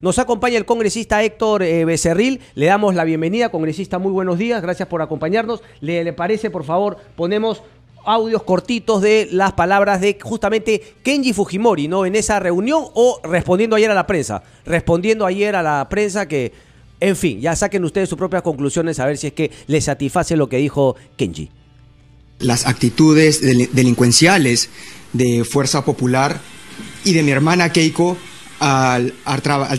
Nos acompaña el congresista Héctor Becerril. Le damos la bienvenida. Congresista, muy buenos días. Gracias por acompañarnos. ¿Le parece, por favor, ponemos audios cortitos de las palabras de justamente Kenji Fujimori, ¿no? En esa reunión, o respondiendo ayer a la prensa. Respondiendo ayer a la prensa que, en fin, ya saquen ustedes sus propias conclusiones a ver si es que les satisface lo que dijo Kenji. Las actitudes delincuenciales de Fuerza Popular y de mi hermana Keiko al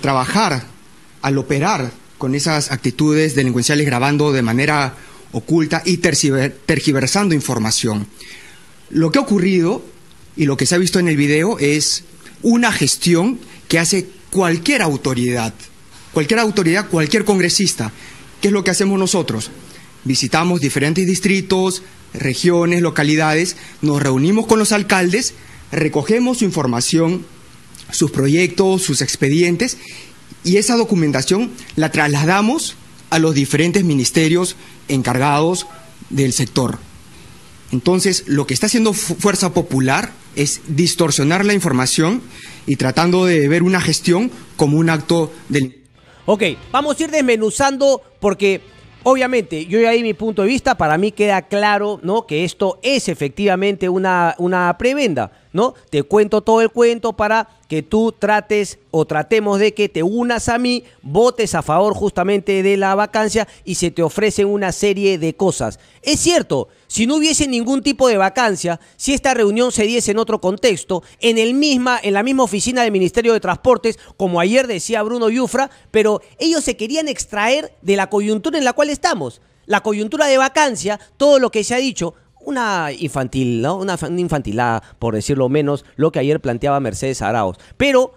trabajar, al operar con esas actitudes delincuenciales, grabando de manera oculta y tergiversando información. Lo que ha ocurrido y lo que se ha visto en el video es una gestión que hace cualquier autoridad, cualquier congresista. ¿Qué es lo que hacemos nosotros? Visitamos diferentes distritos, regiones, localidades, nos reunimos con los alcaldes, recogemos su información, sus proyectos, sus expedientes, y esa documentación la trasladamos a los diferentes ministerios encargados del sector. Entonces, lo que está haciendo Fuerza Popular es distorsionar la información y tratando de ver una gestión como un acto de... Ok, vamos a ir desmenuzando porque obviamente yo ya di mi punto de vista. Para mí queda claro, ¿no?, que esto es efectivamente una prebenda, ¿no? Te cuento todo el cuento para que tú trates o tratemos de que te unas a mí, votes a favor justamente de la vacancia y se te ofrecen una serie de cosas. Es cierto, si no hubiese ningún tipo de vacancia, si esta reunión se diese en otro contexto, en la misma oficina del Ministerio de Transportes, como ayer decía Bruno Yufra, pero ellos se querían extraer de la coyuntura en la cual estamos. La coyuntura de vacancia, todo lo que se ha dicho, una infantil, ¿no? Una infantilada, por decirlo menos, lo que ayer planteaba Mercedes Arauz. Pero,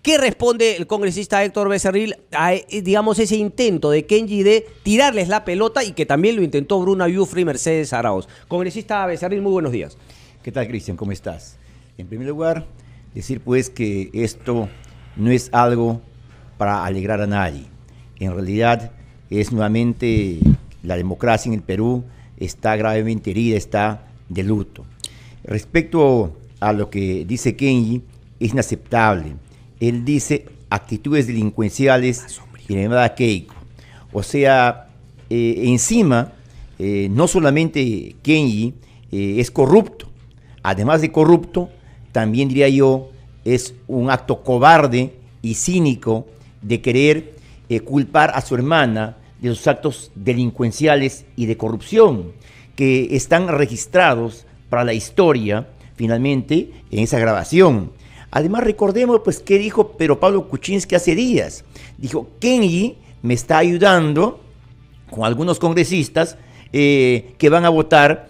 ¿qué responde el congresista Héctor Becerril a, digamos, ese intento de Kenji de tirarles la pelota, y que también lo intentó Bruno Yufra y Mercedes Arauz? Congresista Becerril, muy buenos días. ¿Qué tal, Cristian? ¿Cómo estás? En primer lugar, decir pues que esto no es algo para alegrar a nadie. En realidad es nuevamente la democracia en el Perú está gravemente herida, está de luto. Respecto a lo que dice Kenji, es inaceptable. Él dice actitudes delincuenciales y la llamada Keiko. O sea, encima, no solamente Kenji es corrupto, además de corrupto, también diría yo, es un acto cobarde y cínico de querer culpar a su hermana de los actos delincuenciales y de corrupción que están registrados para la historia, finalmente, en esa grabación. Además, recordemos, pues, qué dijo Pablo Kuczynski hace días. Dijo, Kenji me está ayudando con algunos congresistas que van a votar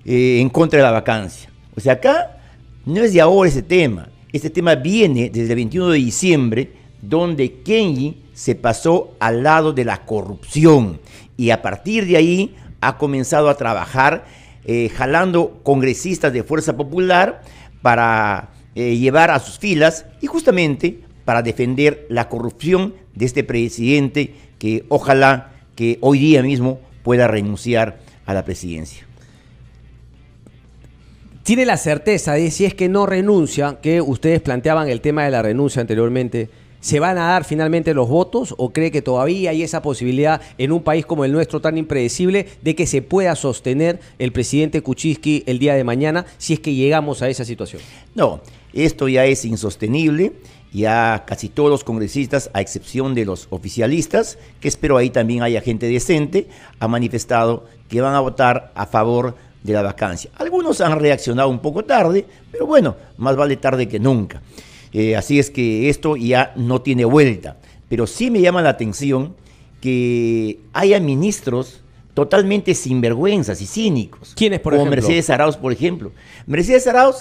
en contra de la vacancia. O sea, acá no es de ahora ese tema. Este tema viene desde el 21 de diciembre, donde Kenji se pasó al lado de la corrupción y a partir de ahí ha comenzado a trabajar jalando congresistas de Fuerza Popular para llevar a sus filas y justamente para defender la corrupción de este presidente que ojalá que hoy día mismo pueda renunciar a la presidencia. ¿Tiene la certeza de, si es que no renuncia, que ustedes planteaban el tema de la renuncia anteriormente, se van a dar finalmente los votos, o cree que todavía hay esa posibilidad en un país como el nuestro tan impredecible de que se pueda sostener el presidente Kuczynski el día de mañana si es que llegamos a esa situación? No, esto ya es insostenible. Ya casi todos los congresistas, a excepción de los oficialistas, que espero ahí también haya gente decente, han manifestado que van a votar a favor de la vacancia. Algunos han reaccionado un poco tarde, pero bueno, más vale tarde que nunca. Así es que esto ya no tiene vuelta. Pero sí me llama la atención que haya ministros totalmente sinvergüenzas y cínicos. ¿Quiénes, por ejemplo? Como Mercedes Arauz, por ejemplo. Mercedes Arauz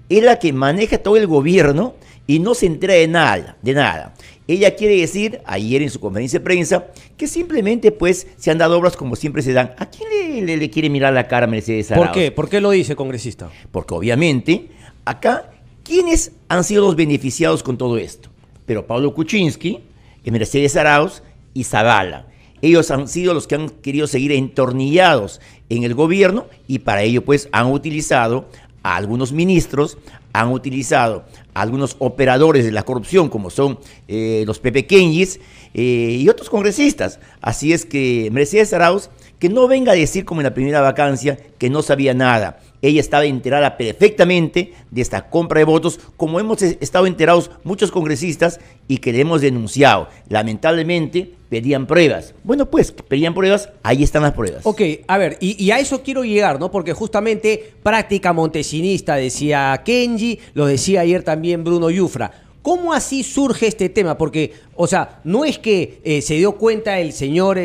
es la que maneja todo el gobierno y no se entera de nada. Ella quiere decir, ayer en su conferencia de prensa, que simplemente pues se han dado obras como siempre se dan. ¿A quién le quiere mirar la cara a Mercedes Arauz? ¿Por qué? ¿Por qué lo dice, congresista? Porque obviamente acá, ¿quiénes han sido los beneficiados con todo esto? Pero Pablo Kuczynski, Mercedes Arauz y Zavala. Ellos han sido los que han querido seguir entornillados en el gobierno y para ello pues han utilizado a algunos ministros, han utilizado a algunos operadores de la corrupción, como son los pepequeñis y otros congresistas. Así es que Mercedes Arauz, que no venga a decir como en la primera vacancia que no sabía nada. Ella estaba enterada perfectamente de esta compra de votos, como hemos estado enterados muchos congresistas y que le hemos denunciado. Lamentablemente pedían pruebas. Bueno, pues pedían pruebas, ahí están las pruebas. Ok, a ver, y a eso quiero llegar, ¿no? Porque justamente práctica montesinista, decía Kenji, lo decía ayer también Bruno Yufra. ¿Cómo así surge este tema? Porque, o sea, no es que se dio cuenta el señor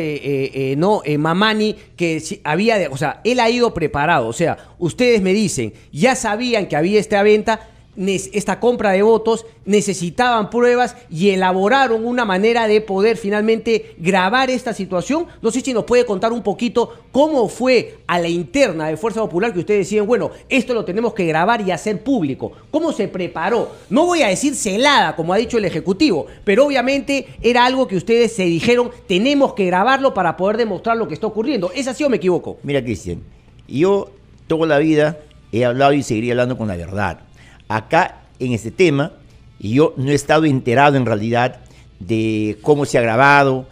Mamani que había, o sea, él ha ido preparado. O sea, ustedes me dicen, ya sabían que había esta venta, esta compra de votos, necesitaban pruebas y elaboraron una manera de poder finalmente grabar esta situación. No sé si nos puede contar un poquito cómo fue a la interna de Fuerza Popular que ustedes decían, bueno, esto lo tenemos que grabar y hacer público. ¿Cómo se preparó? No voy a decir celada, como ha dicho el Ejecutivo, pero obviamente era algo que ustedes se dijeron, tenemos que grabarlo para poder demostrar lo que está ocurriendo. ¿Es así o me equivoco? Mira, Cristian, yo toda la vida he hablado y seguiré hablando con la verdad. Acá, en este tema, yo no he estado enterado en realidad de cómo se ha grabado,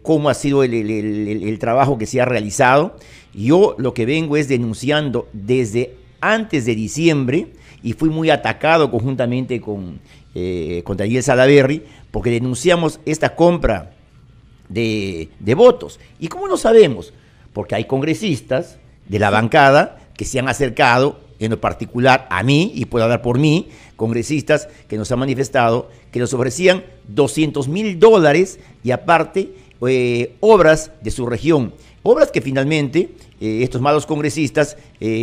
cómo ha sido el trabajo que se ha realizado. Yo lo que vengo es denunciando desde antes de diciembre y fui muy atacado conjuntamente con Daniel Salaverry porque denunciamos esta compra de votos. ¿Y cómo lo sabemos? Porque hay congresistas de la bancada que se han acercado, en lo particular a mí, y puedo hablar por mí, congresistas que nos han manifestado que nos ofrecían $200,000 y aparte obras de su región. Obras que finalmente estos malos congresistas,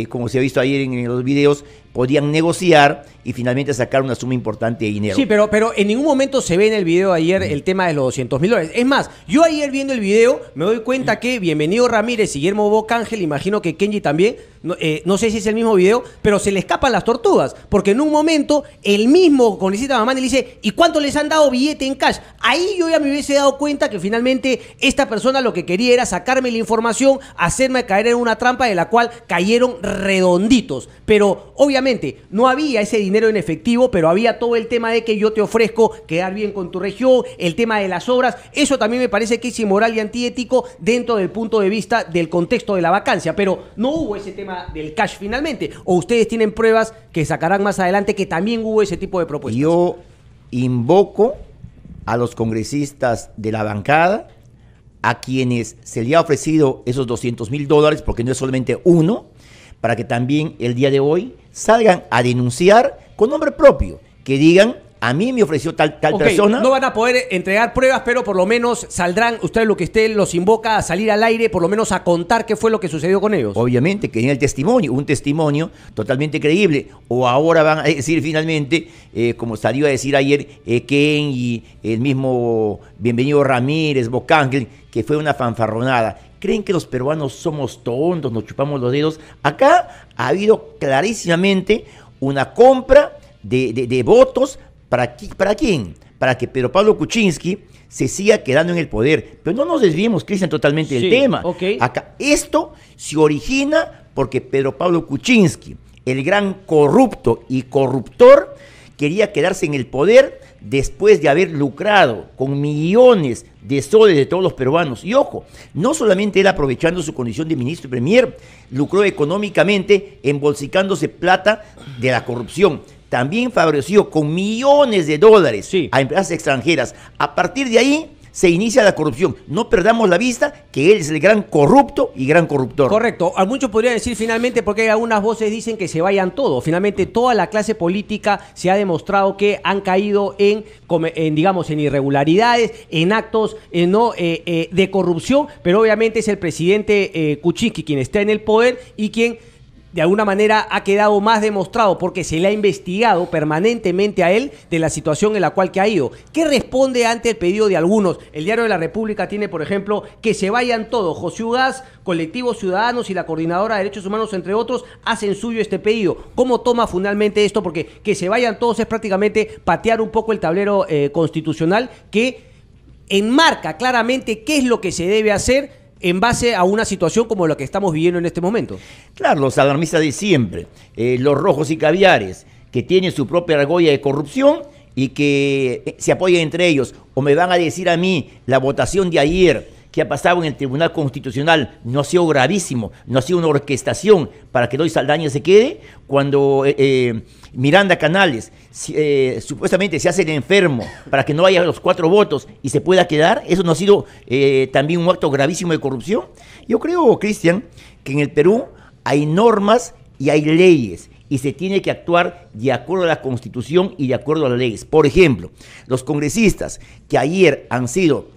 como se ha visto ayer en los videos, podían negociar y finalmente sacar una suma importante de dinero. Sí, pero en ningún momento se ve en el video de ayer el tema de los $200,000. Es más, yo ayer viendo el video me doy cuenta que Bienvenido Ramírez y Guillermo Bocángel, imagino que Kenji también, no sé si es el mismo video, pero se le escapan las tortugas, porque en un momento el mismo congresista Mamani le dice, ¿y cuánto les han dado billete en cash? Ahí yo ya me hubiese dado cuenta que finalmente esta persona lo que quería era sacarme la información, hacerme caer en una trampa de la cual cayeron redonditos. Pero obviamente no había ese dinero en efectivo, pero había todo el tema de que yo te ofrezco quedar bien con tu región, el tema de las obras. Eso también me parece que es inmoral y antiético dentro del punto de vista del contexto de la vacancia, pero no hubo ese tema del cash finalmente. ¿O ustedes tienen pruebas que sacarán más adelante que también hubo ese tipo de propuestas? Yo invoco a los congresistas de la bancada, a quienes se le ha ofrecido esos $200,000, porque no es solamente uno, para que también el día de hoy salgan a denunciar con nombre propio, que digan, a mí me ofreció tal persona. No van a poder entregar pruebas, pero por lo menos saldrán, ustedes lo que usted los invoca a salir al aire, por lo menos a contar qué fue lo que sucedió con ellos. Obviamente, que den el testimonio, un testimonio totalmente creíble. O ahora van a decir finalmente, como salió a decir ayer Ken y el mismo Bienvenido Ramírez, Bocángel, que fue una fanfarronada. ¿Creen que los peruanos somos tontos, nos chupamos los dedos? Acá ha habido clarísimamente una compra de votos. ¿Para quién? Para que Pedro Pablo Kuczynski se siga quedando en el poder. Pero no nos desviemos, Cristian, totalmente del tema. Okay. Acá, esto se origina porque Pedro Pablo Kuczynski, el gran corrupto y corruptor, quería quedarse en el poder después de haber lucrado con millones de soles de todos los peruanos. Y ojo, no solamente él aprovechando su condición de ministro y premier, lucró económicamente embolsicándose plata de la corrupción. También favoreció con millones de dólares a empresas extranjeras. A partir de ahí se inicia la corrupción. No perdamos la vista que él es el gran corrupto y gran corruptor. Correcto. A muchos podrían decir finalmente, porque algunas voces dicen que se vayan todos. Finalmente toda la clase política se ha demostrado que han caído en digamos, en irregularidades, en actos de corrupción, pero obviamente es el presidente Kuczynski quien está en el poder y quien de alguna manera ha quedado más demostrado porque se le ha investigado permanentemente a él de la situación en la cual que ha ido. ¿Qué responde ante el pedido de algunos? El Diario de la República tiene, por ejemplo, que se vayan todos. José Ugaz, Colectivos Ciudadanos y la Coordinadora de Derechos Humanos, entre otros, hacen suyo este pedido. ¿Cómo toma finalmente esto? Porque que se vayan todos es prácticamente patear un poco el tablero constitucional que enmarca claramente qué es lo que se debe hacer en base a una situación como la que estamos viviendo en este momento. Claro, los alarmistas de siempre, los rojos y caviares, que tienen su propia argolla de corrupción y que se apoyan entre ellos. O me van a decir a mí, la votación de ayer que ha pasado en el Tribunal Constitucional no ha sido gravísimo, no ha sido una orquestación para que Eloy Saldaña se quede, cuando Miranda Canales supuestamente se hace el enfermo para que no haya los 4 votos y se pueda quedar. Eso no ha sido también un acto gravísimo de corrupción. Yo creo, Cristian, que en el Perú hay normas y hay leyes y se tiene que actuar de acuerdo a la Constitución y de acuerdo a las leyes. Por ejemplo, los congresistas que ayer han sido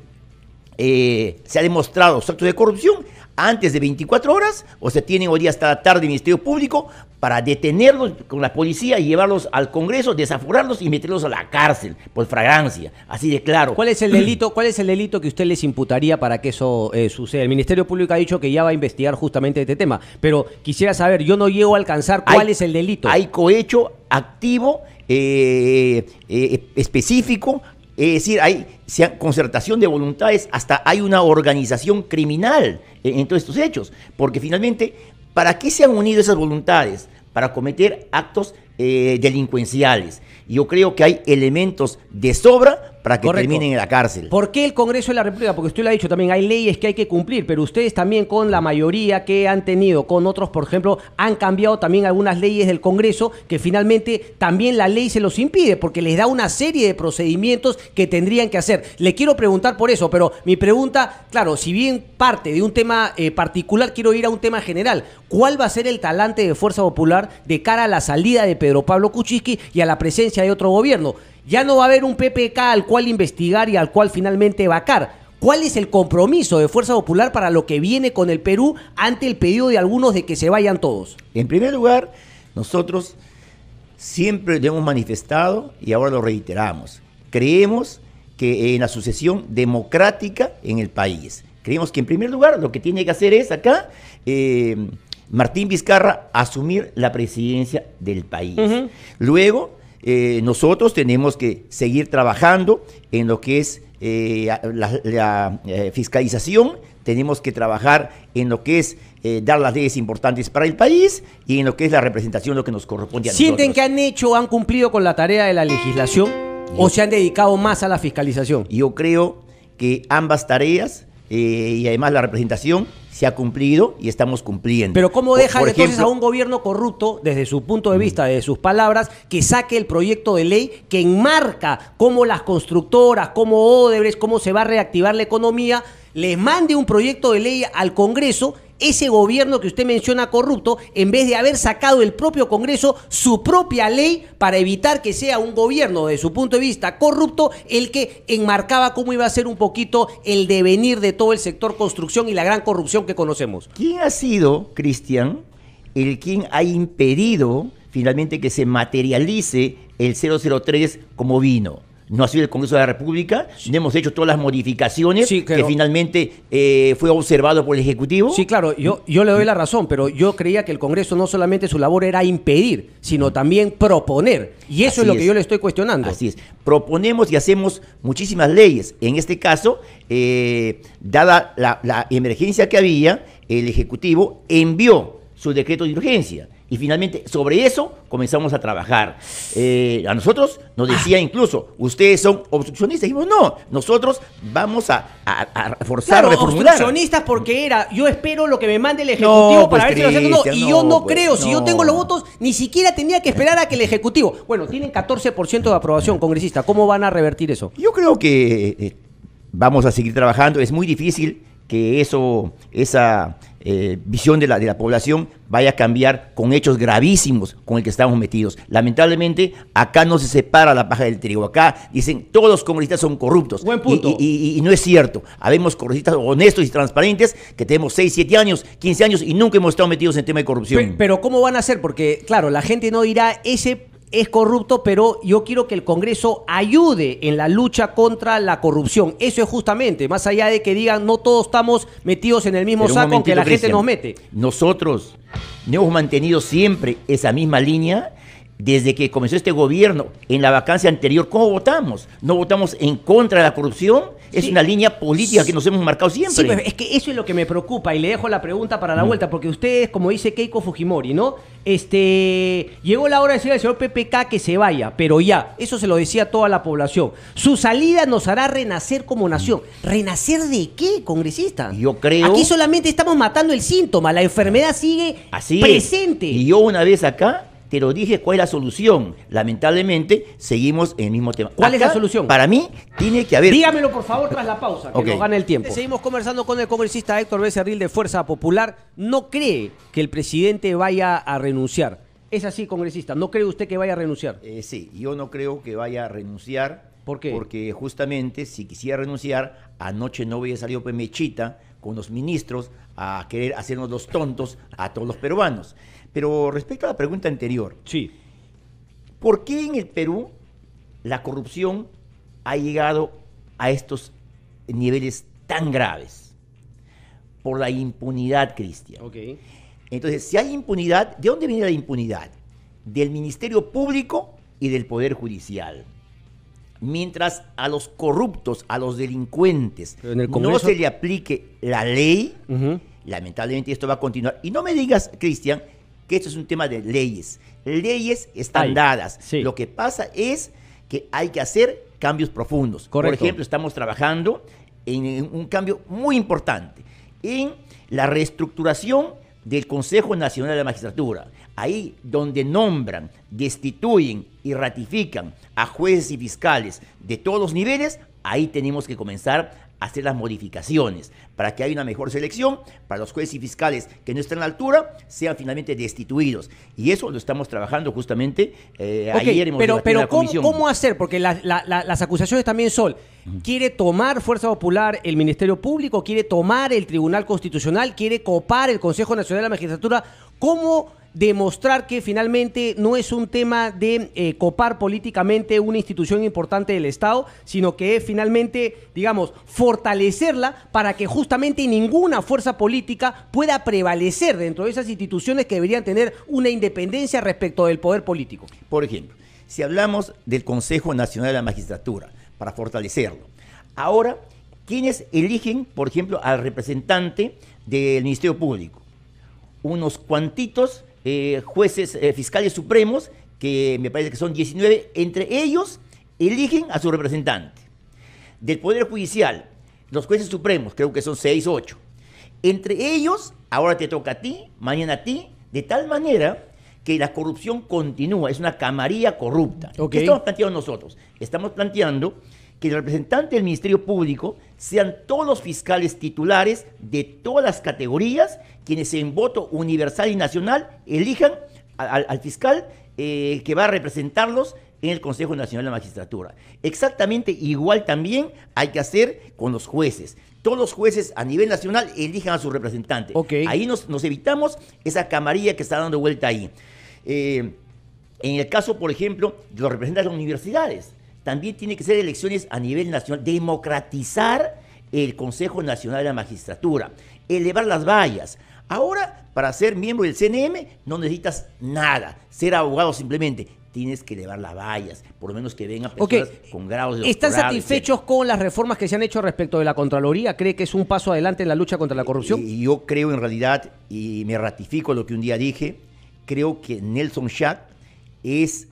se ha demostrado su acto de corrupción antes de 24 horas, o se tienen hoy día hasta la tarde el Ministerio Público para detenerlos con la policía y llevarlos al Congreso, desaforarlos y meterlos a la cárcel por fragancia, así de claro. ¿Cuál es el delito que usted les imputaría para que eso suceda? El Ministerio Público ha dicho que ya va a investigar justamente este tema, pero quisiera saber, yo no llego a alcanzar cuál es el delito. Hay cohecho activo, específico. Es decir, hay concertación de voluntades, hasta hay una organización criminal en todos estos hechos, porque finalmente, ¿para qué se han unido esas voluntades? Para cometer actos delincuenciales. Yo creo que hay elementos de sobra para que terminen en la cárcel. ¿Por qué el Congreso de la República? Porque usted lo ha dicho también, hay leyes que hay que cumplir, pero ustedes también con la mayoría que han tenido, con otros, por ejemplo, han cambiado también algunas leyes del Congreso que finalmente también la ley se los impide, porque les da una serie de procedimientos que tendrían que hacer. Le quiero preguntar por eso, pero mi pregunta, claro, si bien parte de un tema particular, quiero ir a un tema general. ¿Cuál va a ser el talante de Fuerza Popular de cara a la salida de Pedro Pablo Kuczynski y a la presencia de otro gobierno? Ya no va a haber un PPK al cual investigar y al cual finalmente vacar. ¿Cuál es el compromiso de Fuerza Popular para lo que viene con el Perú ante el pedido de algunos de que se vayan todos? En primer lugar, nosotros siempre lo hemos manifestado y ahora lo reiteramos. Creemos que en la sucesión democrática en el país. Creemos que en primer lugar lo que tiene que hacer es acá Martín Vizcarra asumir la presidencia del país. Luego nosotros tenemos que seguir trabajando en lo que es la fiscalización, tenemos que trabajar en lo que es dar las leyes importantes para el país y en lo que es la representación, lo que nos corresponde a nosotros. ¿Sienten que han cumplido con la tarea de la legislación o se han dedicado más a la fiscalización? Yo creo que ambas tareas y además la representación se ha cumplido y estamos cumpliendo. Pero ¿cómo dejan entonces a un gobierno corrupto, desde su punto de vista, desde sus palabras, que saque el proyecto de ley que enmarca cómo las constructoras, cómo Odebrecht, cómo se va a reactivar la economía, les mande un proyecto de ley al Congreso? Ese gobierno que usted menciona corrupto, en vez de haber sacado el propio Congreso su propia ley para evitar que sea un gobierno, de su punto de vista corrupto, el que enmarcaba cómo iba a ser un poquito el devenir de todo el sector construcción y la gran corrupción que conocemos. ¿Quién ha sido, Cristian, quien ha impedido finalmente que se materialice el 003 como vino? No ha sido el Congreso de la República, no hemos hecho todas las modificaciones que finalmente fue observado por el Ejecutivo. Sí, claro, yo le doy la razón, pero yo creía que el Congreso no solamente su labor era impedir, sino también proponer. Y eso es lo que yo le estoy cuestionando. Así es, proponemos y hacemos muchísimas leyes. En este caso, dada la emergencia que había, el Ejecutivo envió su decreto de urgencia. Y finalmente, sobre eso comenzamos a trabajar. A nosotros nos decía incluso, ustedes son obstruccionistas. Dijimos, no, nosotros vamos a forzar, a reformular. Obstruccionistas porque yo espero lo que me mande el Ejecutivo para ver si lo hacen o no. Y yo no creo, si yo tengo los votos, ni siquiera tenía que esperar a que el Ejecutivo... Bueno, tienen 14% de aprobación, congresista. ¿Cómo van a revertir eso? Yo creo que vamos a seguir trabajando. Es muy difícil que esa visión de la población vaya a cambiar con hechos gravísimos con el que estamos metidos. Lamentablemente, acá no se separa la paja del trigo. Acá dicen, todos los congresistas son corruptos. Buen punto. Y no es cierto. Habemos congresistas honestos y transparentes que tenemos 6, 7 años, 15 años y nunca hemos estado metidos en tema de corrupción. Pero ¿cómo van a hacer? Porque, claro, la gente no dirá, ese es corrupto, pero yo quiero que el Congreso ayude en la lucha contra la corrupción. Eso es justamente, más allá de que digan no todos estamos metidos en el mismo saco, aunque la gente nos mete. Nosotros hemos mantenido siempre esa misma línea desde que comenzó este gobierno, en la vacancia anterior, ¿cómo votamos? ¿No votamos en contra de la corrupción? Es Sí. una línea política que nos hemos marcado siempre. Sí, pues, es que eso es lo que me preocupa y le dejo la pregunta para la vuelta, porque ustedes, como dice Keiko Fujimori, ¿no? Llegó la hora de decir al señor PPK que se vaya, pero ya, eso se lo decía a toda la población. Su salida nos hará renacer como nación. ¿Renacer de qué, congresista? Yo creo... Aquí solamente estamos matando el síntoma, la enfermedad sigue Así presente. es. Y yo una vez acá te lo dije cuál es la solución. Lamentablemente seguimos en el mismo tema. ¿Cuál es Acá, la solución? Para mí tiene que haber... Dígamelo, por favor, tras la pausa, que Ok. nos gane el tiempo. Seguimos conversando con el congresista Héctor Becerril de Fuerza Popular. ¿No cree que el presidente vaya a renunciar? Es así, congresista. ¿No cree usted que vaya a renunciar? Sí, yo no creo que vaya a renunciar. ¿Por qué? Porque justamente si quisiera renunciar, anoche no hubiera salido Mechita con los ministros a querer hacernos los tontos a todos los peruanos. Pero respecto a la pregunta anterior, Sí. ¿por qué en el Perú la corrupción ha llegado a estos niveles tan graves? Por la impunidad, Cristian. Ok. Entonces, si hay impunidad, ¿de dónde viene la impunidad? Del Ministerio Público y del Poder Judicial. Mientras a los corruptos, a los delincuentes, Pero en el no Congreso... se le aplique la ley, Ujú. lamentablemente esto va a continuar. Y no me digas, Cristian, que esto es un tema de leyes. Leyes están Hay, dadas. sí. Lo que pasa es que hay que hacer cambios profundos. Correcto. Por ejemplo, estamos trabajando en un cambio muy importante, en la reestructuración del Consejo Nacional de la Magistratura. Ahí donde nombran, destituyen y ratifican a jueces y fiscales de todos los niveles, ahí tenemos que comenzar a hacer las modificaciones para que haya una mejor selección, para los jueces y fiscales que no están a la altura, sean finalmente destituidos. Y eso lo estamos trabajando justamente Ok, ayer hemos debatido en pero la comisión. ¿cómo hacer? Porque las acusaciones también son, ¿quiere tomar Fuerza Popular el Ministerio Público? ¿Quiere tomar el Tribunal Constitucional? ¿Quiere copar el Consejo Nacional de la Magistratura? ¿Cómo demostrar que finalmente no es un tema de copar políticamente una institución importante del Estado, sino que es finalmente, digamos, fortalecerla para que justamente ninguna fuerza política pueda prevalecer dentro de esas instituciones que deberían tener una independencia respecto del poder político? Por ejemplo, si hablamos del Consejo Nacional de la Magistratura, para fortalecerlo, ahora, ¿quiénes eligen, por ejemplo, al representante del Ministerio Público? Unos cuantitos jueces fiscales supremos, que me parece que son 19, entre ellos eligen a su representante. Del Poder Judicial, los jueces supremos, creo que son 6, 8. Entre ellos, ahora te toca a ti, mañana a ti, de tal manera que la corrupción continúa, es una camarilla corrupta. Ok. ¿Qué estamos planteando nosotros? Estamos planteando que el representante del Ministerio Público sean todos los fiscales titulares de todas las categorías, quienes en voto universal y nacional elijan al fiscal que va a representarlos en el Consejo Nacional de la Magistratura. Exactamente igual también hay que hacer con los jueces. Todos los jueces a nivel nacional elijan a su representante. Ok. Ahí nos evitamos esa camarilla que está dando vuelta ahí. En el caso, por ejemplo, de los representantes de las universidades, también tiene que ser elecciones a nivel nacional, democratizar el Consejo Nacional de la Magistratura, elevar las vallas. Ahora, para ser miembro del CNM, no necesitas nada, ser abogado simplemente. Tienes que elevar las vallas, por lo menos que vengan personas con grados de ¿Están doctorado, satisfechos con las reformas que se han hecho respecto de la Contraloría? ¿Cree que es un paso adelante en la lucha contra la corrupción? Y yo creo en realidad, y me ratifico lo que un día dije, creo que Nelson Schack es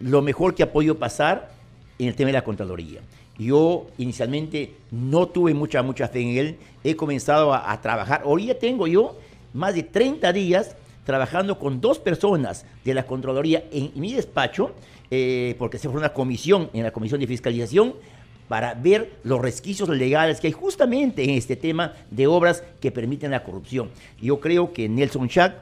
lo mejor que ha podido pasar en el tema de la Contraloría. Yo inicialmente no tuve mucha fe en él, he comenzado a trabajar, hoy ya tengo yo más de 30 días trabajando con 2 personas de la Contraloría en mi despacho, porque se fue una comisión, en la Comisión de Fiscalización, para ver los resquicios legales que hay justamente en este tema de obras que permiten la corrupción. Yo creo que Nelson Schack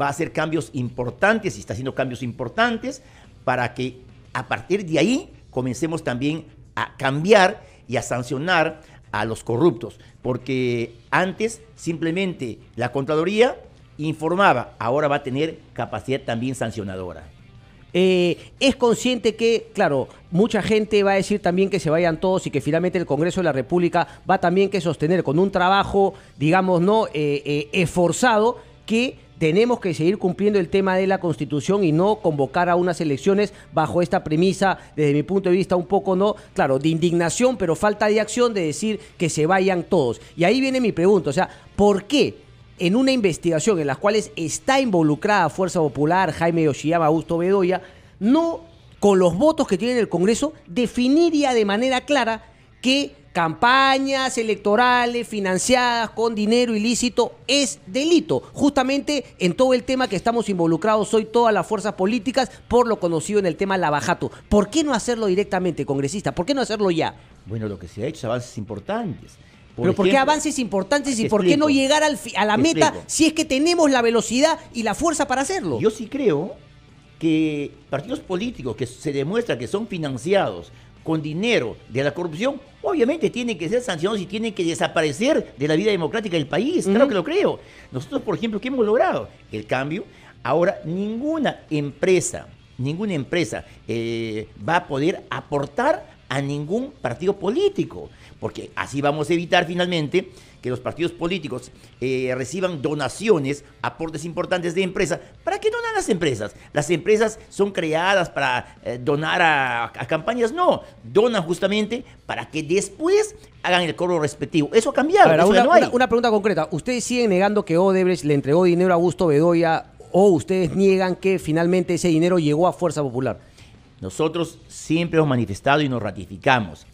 va a hacer cambios importantes y está haciendo cambios importantes para que a partir de ahí comencemos también a cambiar y a sancionar a los corruptos, porque antes simplemente la Contraloría informaba, ahora va a tener capacidad también sancionadora. Es consciente que, claro, mucha gente va a decir también que se vayan todos y que finalmente el Congreso de la República va también que sostener con un trabajo, digamos, no esforzado, que tenemos que seguir cumpliendo el tema de la Constitución y no convocar a unas elecciones bajo esta premisa, desde mi punto de vista, un poco, ¿no? Claro, de indignación, pero falta de acción, de decir que se vayan todos. Y ahí viene mi pregunta, o sea, ¿por qué en una investigación en la cual está involucrada Fuerza Popular, Jaime Yoshiyama, Augusto Bedoya, no, con los votos que tiene el Congreso, definiría de manera clara que campañas electorales financiadas con dinero ilícito es delito? Justamente en todo el tema que estamos involucrados hoy todas las fuerzas políticas, por lo conocido en el tema lavajato. ¿Por qué no hacerlo directamente, congresista? ¿Por qué no hacerlo ya? Bueno, lo que se ha hecho es avances importantes. ¿Pero por qué avances importantes y por qué no llegar a la meta si es que tenemos la velocidad y la fuerza para hacerlo? Yo sí creo que partidos políticos que se demuestra que son financiados con dinero de la corrupción, obviamente tienen que ser sancionados y tienen que desaparecer de la vida democrática del país. Claro que lo creo. Nosotros, por ejemplo, ¿qué hemos logrado? El cambio. Ahora, ninguna empresa va a poder aportar a ningún partido político, porque así vamos a evitar finalmente que los partidos políticos reciban donaciones, aportes importantes de empresas. ¿Para qué donan las empresas? Las empresas son creadas para donar a campañas. No, donan justamente para que después hagan el cobro respectivo. Eso ha cambiado. Ahora, eso ya no hay. una pregunta concreta. ¿Ustedes siguen negando que Odebrecht le entregó dinero a Augusto Bedoya o ustedes niegan que finalmente ese dinero llegó a Fuerza Popular? Nosotros siempre hemos manifestado y nos ratificamos.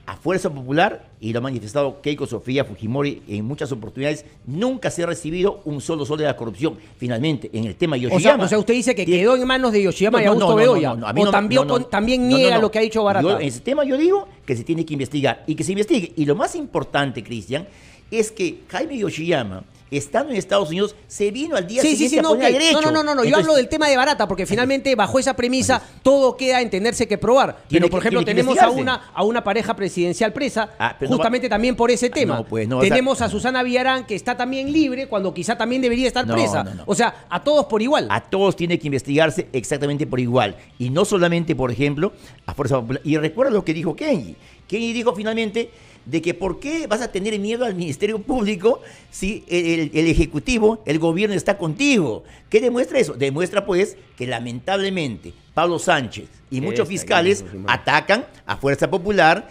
A Fuerza Popular, y lo ha manifestado Keiko Sofía Fujimori en muchas oportunidades, nunca se ha recibido un solo sol de la corrupción. Finalmente, en el tema de Yoshiyama... O sea, usted dice que quedó en manos de Yoshiyama y Augusto Bedoya. O también niega lo que ha dicho Barata. En ese tema yo digo que se tiene que investigar y que se investigue. Y lo más importante, Cristian, es que Jaime Yoshiyama, estando en Estados Unidos, se vino al día siguiente a poner a derecho. No, Entonces, yo hablo del tema de Barata, porque finalmente bajo esa premisa todo queda en tenerse que probar. Pero, por ejemplo, tenemos a una pareja presidencial presa, justamente también por ese tema. Tenemos a Susana Villarán, que está también libre, cuando quizá también debería estar presa. O sea, a todos por igual. A todos tiene que investigarse exactamente por igual. Y no solamente, por ejemplo, a Fuerza Popular. Y recuerda lo que dijo Kenji. Kenji dijo finalmente de que por qué vas a tener miedo al Ministerio Público si el Ejecutivo, el gobierno está contigo. ¿Qué demuestra eso? Demuestra pues que lamentablemente Pablo Sánchez y muchos fiscales atacan a Fuerza Popular,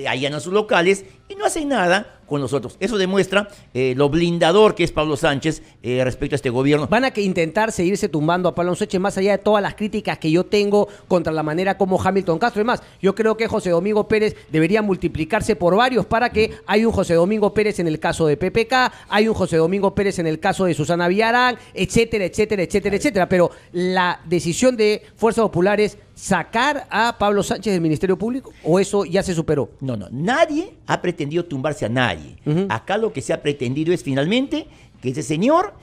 allanan sus locales y no hacen nada con nosotros. Eso demuestra lo blindador que es Pablo Sánchez respecto a este gobierno. Van a intentar seguirse tumbando a Pablo Sánchez más allá de todas las críticas que yo tengo contra la manera como Hamilton Castro. Además, yo creo que José Domingo Pérez debería multiplicarse por varios para que hay un José Domingo Pérez en el caso de PPK, hay un José Domingo Pérez en el caso de Susana Villarán, etcétera, etcétera, etcétera, etcétera. Pero la decisión de Fuerza Popular es sacar a Pablo Sánchez del Ministerio Público, ¿o eso ya se superó? No, nadie ha pretendido tumbarse a nadie. Acá lo que se ha pretendido es finalmente que ese señor,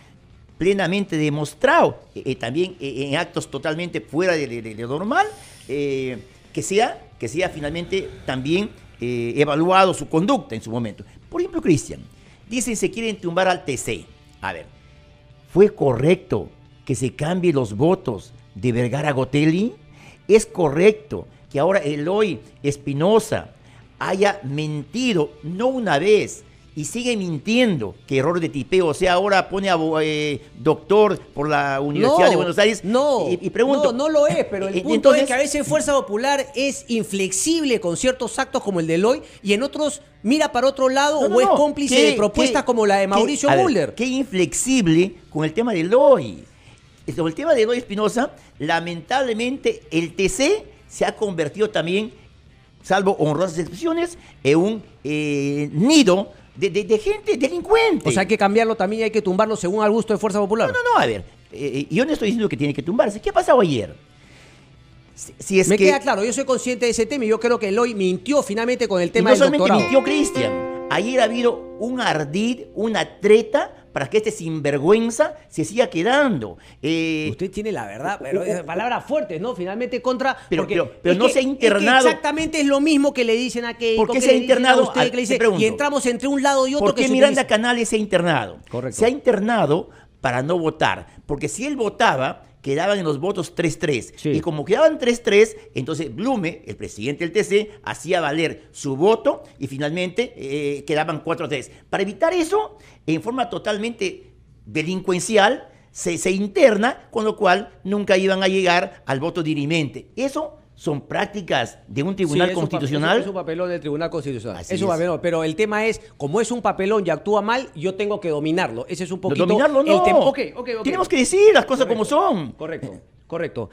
plenamente demostrado, también en actos totalmente fuera de lo normal, que sea finalmente también evaluado su conducta en su momento. Por ejemplo, Cristian, dicen se quieren tumbar al TC. A ver, ¿fue correcto que se cambie los votos de Vergara a Gotelli? ¿Es correcto que ahora Eloy Espinosa haya mentido no una vez y sigue mintiendo? Que error de tipeo, o sea, ahora pone a doctor por la Universidad de Buenos Aires. Y pregunto. No lo es, pero el punto es que a veces Fuerza Popular es inflexible con ciertos actos como el de Eloy y en otros mira para otro lado o es cómplice de propuestas como la de Mauricio Müller. Qué inflexible con el tema de Eloy. Sobre el tema de Eloy Espinosa, lamentablemente el TC se ha convertido también, salvo honrosas excepciones, en un nido de gente delincuente. O sea, hay que cambiarlo también y hay que tumbarlo según al gusto de Fuerza Popular. No, a ver, yo no estoy diciendo que tiene que tumbarse. ¿Qué ha pasado ayer? Me queda claro, yo soy consciente de ese tema y yo creo que Eloy mintió finalmente con el tema del doctorado. No solamente mintió Cristian. Ayer ha habido un ardid, una treta para que este sinvergüenza se siga quedando. Usted tiene la verdad, pero palabras fuertes, ¿no? Finalmente contra... Pero no se ha internado. Es que exactamente es lo mismo que le dicen a Keiko. ¿Por qué se ha internado? Usted, que le dice, y entramos entre un lado y otro. ¿Por qué Miranda Canales se ha internado? Correcto. Se ha internado para no votar. Porque si él votaba, quedaban en los votos 3-3. Sí. Y como quedaban 3-3, entonces Blume, el presidente del TC, hacía valer su voto y finalmente quedaban 4-3. Para evitar eso, en forma totalmente delincuencial, se interna, con lo cual nunca iban a llegar al voto dirimente. Eso son prácticas de un tribunal constitucional. Es un papelón del Tribunal Constitucional. Así es un papelón, pero el tema es, como es un papelón y actúa mal, yo tengo que dominarlo. Ese es un poquito... Dominarlo no. El tema. Okay. Tenemos que decir las cosas como son. Correcto.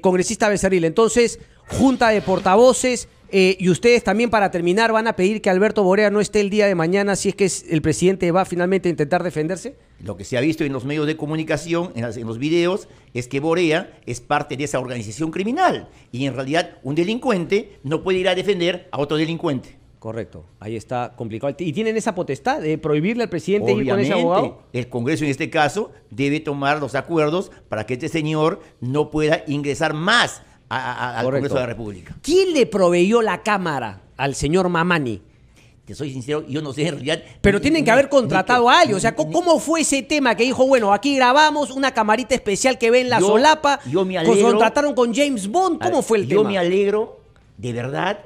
Congresista Becerril, entonces, junta de portavoces, y ustedes también, para terminar, van a pedir que Alberto Borea no esté el día de mañana si es que el presidente va finalmente a intentar defenderse. Lo que se ha visto en los medios de comunicación, en los videos, es que Borea es parte de esa organización criminal. Y en realidad un delincuente no puede ir a defender a otro delincuente. Correcto, ahí está complicado. ¿Y tienen esa potestad de prohibirle al presidente ir con ese abogado? El Congreso en este caso debe tomar los acuerdos para que este señor no pueda ingresar más al Congreso de la República. ¿Quién le proveyó la cámara al señor Mamani? Te soy sincero, yo no sé en realidad. Pero tienen que haber contratado a alguien. O sea, ¿cómo fue ese tema que dijo, bueno, aquí grabamos una camarita especial que ve en la solapa? Yo me alegro. Contrataron con James Bond. ¿Cómo fue el tema? Yo me alegro, de verdad,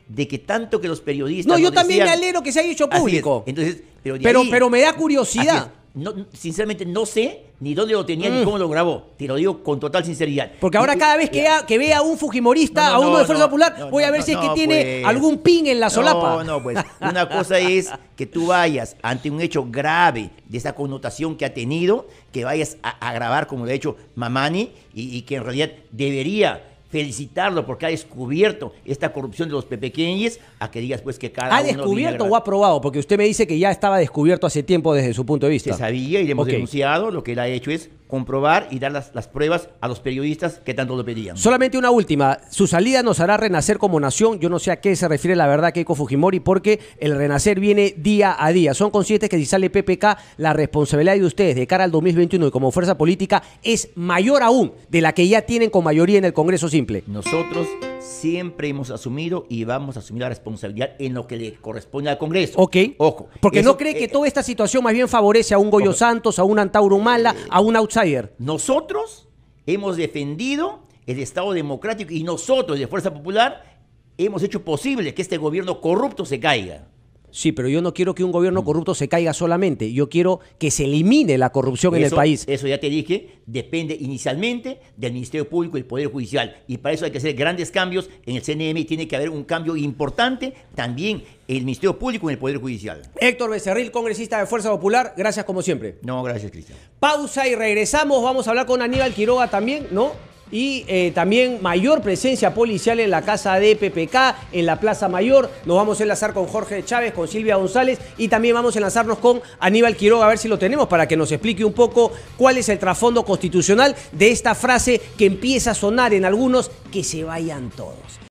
de que tanto que los periodistas. No, yo también me alegro que se haya hecho público. Entonces, pero me da curiosidad. No, sinceramente no sé ni dónde lo tenía ni cómo lo grabó. Te lo digo con total sinceridad. Porque ahora cada vez que vea a un fujimorista, a uno de Fuerza Popular, voy a ver si es que tiene algún pin en la solapa. No, pues una cosa es que tú vayas ante un hecho grave de esa connotación que ha tenido, que vayas a grabar como lo ha hecho Mamani y que en realidad debería felicitarlo porque ha descubierto esta corrupción de los pepequeñes, a que digas pues que cada uno... ¿Ha descubierto o ha probado? Porque usted me dice que ya estaba descubierto hace tiempo desde su punto de vista. Se sabía y le hemos denunciado. Lo que él ha hecho es comprobar y dar las pruebas a los periodistas que tanto lo pedían. Solamente una última. Su salida nos hará renacer como nación. Yo no sé a qué se refiere la verdad Keiko Fujimori, porque el renacer viene día a día. Son conscientes que si sale PPK, la responsabilidad de ustedes de cara al 2021 y como fuerza política es mayor aún de la que ya tienen con mayoría en el Congreso Simple. Nosotros siempre hemos asumido y vamos a asumir la responsabilidad en lo que le corresponde al Congreso. Ok. Ojo. Porque no cree que toda esta situación más bien favorece a un Goyo Santos, a un Antauro Humala, a un outsider. Nosotros hemos defendido el Estado democrático y nosotros de Fuerza Popular hemos hecho posible que este gobierno corrupto se caiga. Sí, pero yo no quiero que un gobierno corrupto se caiga solamente. Yo quiero que se elimine la corrupción en el país. Eso ya te dije, depende inicialmente del Ministerio Público y del Poder Judicial. Y para eso hay que hacer grandes cambios en el CNM. Tiene que haber un cambio importante también en el Ministerio Público y en el Poder Judicial. Héctor Becerril, congresista de Fuerza Popular, gracias como siempre. No, gracias, Cristian. Pausa y regresamos. Vamos a hablar con Aníbal Quiroga también, ¿no? Y también mayor presencia policial en la casa de PPK, en la Plaza Mayor. Nos vamos a enlazar con Jorge Chávez, con Silvia González y también vamos a enlazarnos con Aníbal Quiroga, a ver si lo tenemos, para que nos explique un poco cuál es el trasfondo constitucional de esta frase que empieza a sonar en algunos: que se vayan todos.